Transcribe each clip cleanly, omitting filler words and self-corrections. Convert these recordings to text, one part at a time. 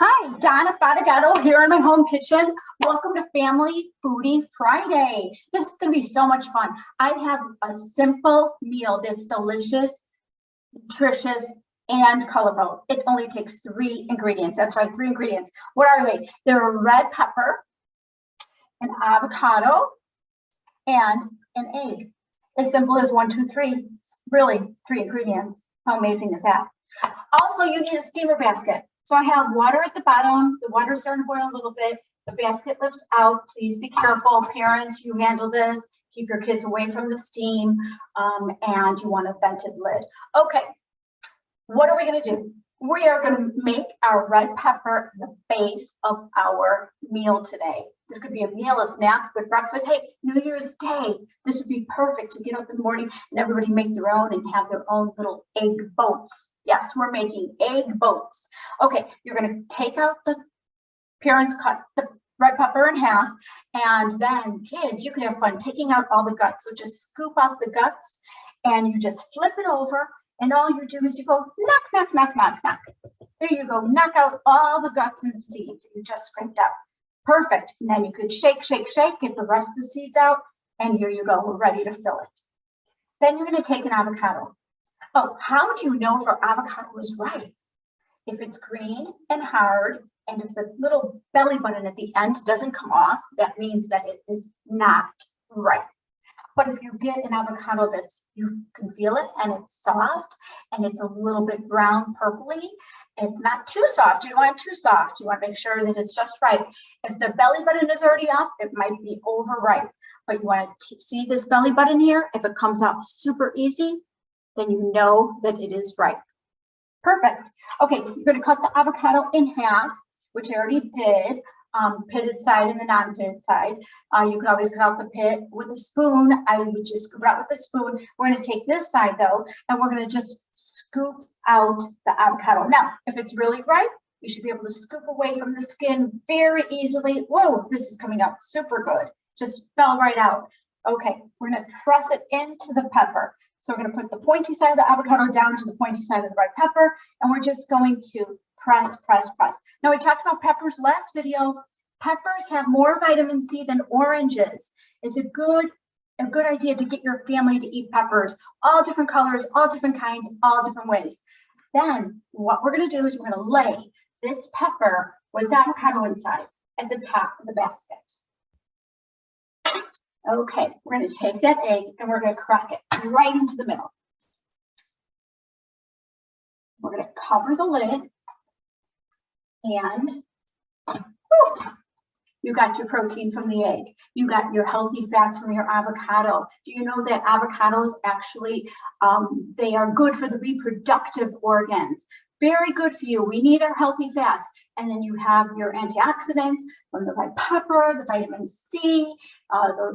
Hi, Donna Fatigato here in my home kitchen. Welcome to Family Foodie Friday. This is going to be so much fun. I have a simple meal that's delicious, nutritious, and colorful. It only takes 3 ingredients. That's right, 3 ingredients. What are they? They're a red pepper, an avocado, and an egg. As simple as 1, 2, 3. Really, 3 ingredients. How amazing is that? Also, you need a steamer basket. So I have water at the bottom. The water's starting to boil a little bit. The basket lifts out. Please be careful. Parents, you handle this. Keep your kids away from the steam. And you want a vented lid. Okay, what are we going to do? We are going to make our red pepper the base of our meal today. This could be a meal, a snack, good breakfast. Hey, New Year's Day, this would be perfect to get up in the morning and everybody make their own and have their own little egg boats. Yes, we're making egg boats. Okay, you're going to take out the parents cut the red pepper in half, and then kids, you can have fun taking out all the guts. So just scoop out the guts and you just flip it over, and all you do is you go knock, knock, knock, knock, knock. There you go, knock out all the guts and seeds that you just scraped out. Perfect. And then you could shake, shake, shake, get the rest of the seeds out, and here you go, we're ready to fill it. Then you're going to take an avocado. Oh, how do you know if our avocado is ripe? If it's green and hard, and if the little belly button at the end doesn't come off, that means that it is not ripe. But if you get an avocado that's, you can feel it and it's soft and it's a little bit brown purpley, it's not too soft. You don't want it too soft. You want to make sure that it's just right. If the belly button is already off, it might be overripe. But you want to see this belly button here. If it comes off super easy, then you know that it is ripe. Perfect. Okay, you're going to cut the avocado in half, which I already did, pitted side and the non-pitted side. You can always cut out the pit with a spoon. I would just scoop it out with a spoon. We're going to take this side though, and we're going to just scoop out the avocado. Now, if it's really ripe, you should be able to scoop away from the skin very easily. Whoa, this is coming out super good. Just fell right out. Okay, we're going to press it into the pepper. So we're going to put the pointy side of the avocado down to the pointy side of the red pepper, and we're just going to press, press, press. Now, we talked about peppers last video. Peppers have more vitamin C than oranges. It's a good idea to get your family to eat peppers, all different colors, all different kinds, all different ways. Then what we're going to do is we're going to lay this pepper with the avocado inside at the top of the basket. Okay, we're going to take that egg and we're going to crack it right into the middle. We're going to cover the lid, and you got your protein from the egg. You got your healthy fats from your avocado. Do you know that avocados actually, they are good for the reproductive organs? Very good for you. We need our healthy fats. And then you have your antioxidants from the red pepper, the vitamin C.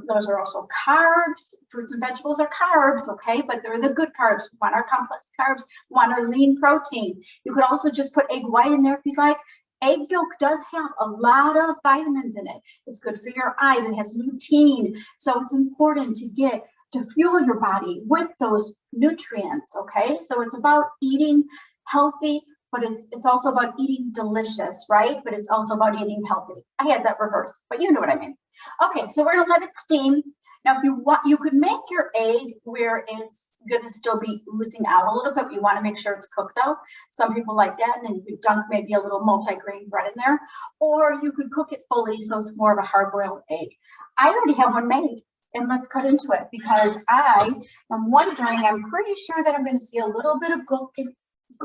Those are also carbs. Fruits and vegetables are carbs, okay? But they're the good carbs. We want our complex carbs. We want our lean protein. You could also just put egg white in there if you'd like. Egg yolk does have a lot of vitamins in it. It's good for your eyes. It has lutein. So it's important to fuel your body with those nutrients, okay? So it's about eating healthy, but it's also about eating delicious, right? But it's also about eating healthy. I had that reversed, but you know what I mean. Okay, so we're gonna let it steam. Now, if you want, you could make your egg where it's gonna still be oozing out a little bit. You wanna make sure it's cooked though. Some people like that, and then you could dunk maybe a little multi-grain bread in there, or you could cook it fully so it's more of a hard-boiled egg. I already have one made, and let's cut into it because I am wondering, I'm pretty sure that I'm gonna see a little bit of gook,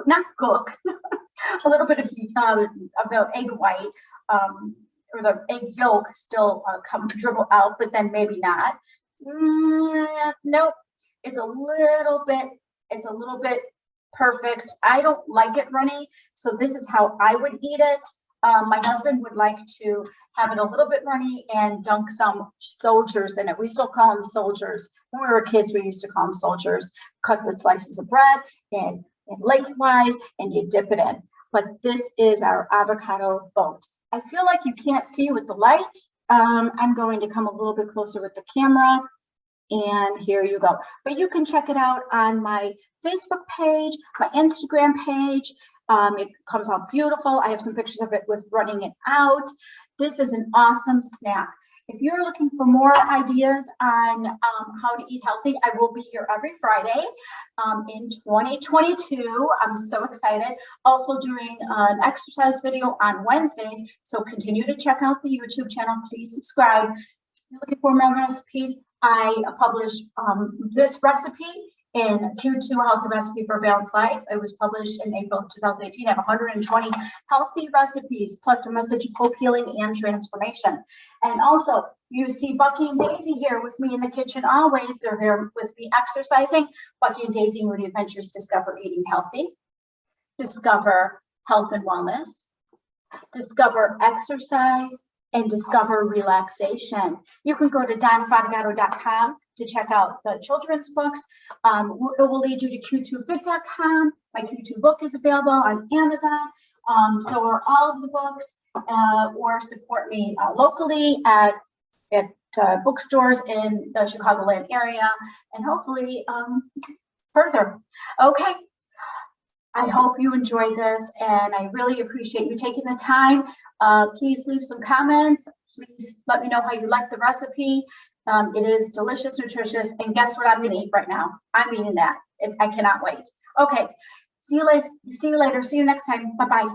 not gook, a little bit of the egg white or the egg yolk still dribble out, but then maybe not. Nope, it's a little bit perfect. I don't like it runny, so this is how I would eat it. My husband would like to have it a little bit runny and dunk some soldiers in it. We still call them soldiers. When we were kids, we used to call them soldiers. Cut the slices of bread and lengthwise, and you dip it in. But this is our avocado boat. I feel like you can't see with the light. I'm going to come a little bit closer with the camera, and here you go. But you can check it out on my Facebook page, my Instagram page. It comes out beautiful. I have some pictures of it with running it out. This is an awesome snack. If you're looking for more ideas on how to eat healthy, I will be here every Friday in 2022. I'm so excited. Also doing an exercise video on Wednesdays. So continue to check out the YouTube channel. Please subscribe. If you're looking for more recipes, I published this recipe in Q2 Healthy Recipe for a Balanced Life. It was published in April of 2018. I have 120 healthy recipes, plus a message of hope, healing, and transformation. And also, you see Bucky and Daisy here with me in the kitchen always. They're here with me exercising. Bucky and Daisy Moody Adventures discover eating healthy, discover health and wellness, discover exercise, and discover relaxation. You can go to DonnaFatigato.com to check out the children's books. It will lead you to Q2Fit.com. My Q2 book is available on Amazon. So are all of the books, or support me locally at bookstores in the Chicagoland area, and hopefully further. Okay. I hope you enjoyed this, and I really appreciate you taking the time. Please leave some comments. Please let me know how you like the recipe. It is delicious, nutritious, and guess what I'm going to eat right now? I'm eating that. I cannot wait. Okay, see you later. See you next time. Bye-bye.